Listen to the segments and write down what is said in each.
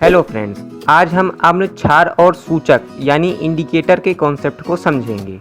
Hello friends, आज हम अम्ल क्षार और सूचक यानी इंडिकेटर के कॉन्सेप्ट को समझेंगे।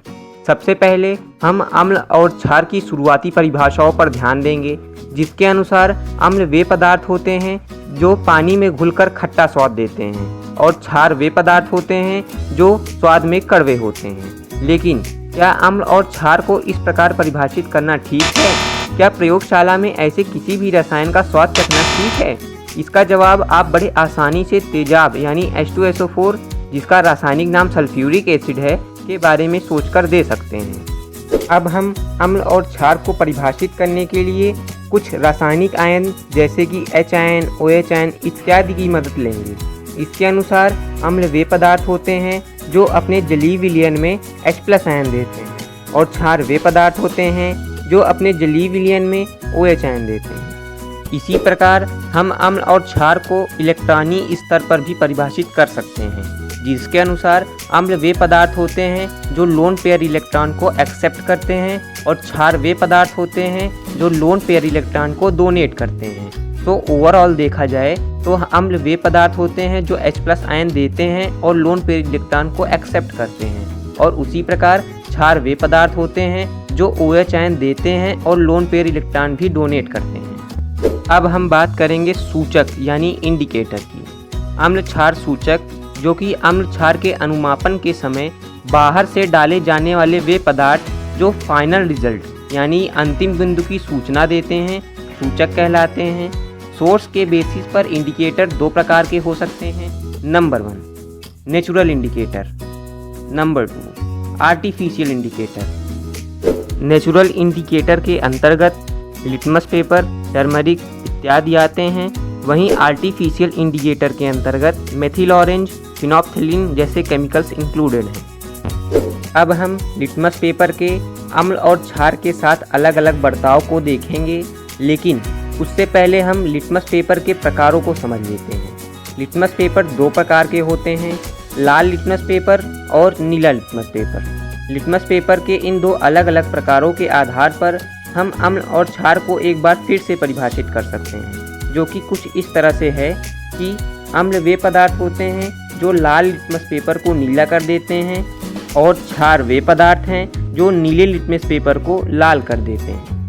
सबसे पहले हम अम्ल और क्षार की शुरुआती परिभाषाओं पर ध्यान देंगे, जिसके अनुसार अम्ल वे पदार्थ होते हैं जो पानी में घुलकर खट्टा स्वाद देते हैं और क्षार वे पदार्थ होते हैं जो स्वाद में कड़वे होते हैं। लेकिन क्या अम्ल और क्षार को इस प्रकार परिभाषित करना ठीक है? क्या प्रयोगशाला में ऐसे किसी भी रसायन का स्वाद चखना ठीक है? इसका जवाब आप बड़े आसानी से तेजाब यानी H2SO4, जिसका रासायनिक नाम सल्फ्यूरिक एसिड है, के बारे में सोचकर दे सकते हैं। अब हम अम्ल और क्षार को परिभाषित करने के लिए कुछ रासायनिक आयन जैसे कि H आयन, OH आयन इत्यादि की मदद लेंगे। इसके अनुसार अम्ल वे पदार्थ होते हैं जो अपने जलीय विलयन में H+ आयन देते हैं और क्षार वे पदार्थ होते हैं जो अपने जलीय विलयन में OH आयन देते हैं। इसी प्रकार हम अम्ल और क्षार को इलेक्ट्रॉनीय स्तर पर भी परिभाषित कर सकते हैं, जिसके अनुसार अम्ल वे पदार्थ होते हैं जो लोन पेयर इलेक्ट्रॉन को एक्सेप्ट करते हैं और क्षार वे पदार्थ होते हैं जो लोन पेयर इलेक्ट्रॉन को डोनेट करते हैं। तो ओवरऑल देखा जाए तो अम्ल वे पदार्थ होते हैं जो H+ आयन देते हैं और लोन पेयर इलेक्ट्रॉन को एक्सेप्ट करते हैं, और उसी प्रकार क्षार वे पदार्थ होते हैं जो OH आयन देते हैं और लोन पेयर इलेक्ट्रॉन भी डोनेट करते हैं। अब हम बात करेंगे सूचक यानी इंडिकेटर की। अम्ल क्षार सूचक, जो कि अम्ल क्षार के अनुमापन के समय बाहर से डाले जाने वाले वे पदार्थ जो फाइनल रिजल्ट यानी अंतिम बिंदु की सूचना देते हैं, सूचक कहलाते हैं। सोर्स के बेसिस पर इंडिकेटर दो प्रकार के हो सकते हैं। Number 1 natural indicator, number 2 artificial indicator. Natural indicator के अंतर्गत लिटमस पेपर, टर्मरिक इत्यादि आते हैं। वहीं आर्टिफिशियल इंडिकेटर के अंतर्गत मेथिल ऑरेंज, फिनोप्थिलीन जैसे केमिकल्स इंक्लूडेड हैं। अब हम लिटमस पेपर के अम्ल और क्षार के साथ अलग अलग बर्ताव को देखेंगे, लेकिन उससे पहले हम लिटमस पेपर के प्रकारों को समझ लेते हैं। लिटमस पेपर दो प्रकार के होते हैं, लाल लिटमस पेपर और नीला लिटमस पेपर। लिटमस पेपर के इन दो अलग अलग प्रकारों के आधार पर हम अम्ल और क्षार को एक बार फिर से परिभाषित कर सकते हैं, जो कि कुछ इस तरह से है कि अम्ल वे पदार्थ होते हैं जो लाल लिटमस पेपर को नीला कर देते हैं और क्षार वे पदार्थ हैं जो नीले लिटमस पेपर को लाल कर देते हैं।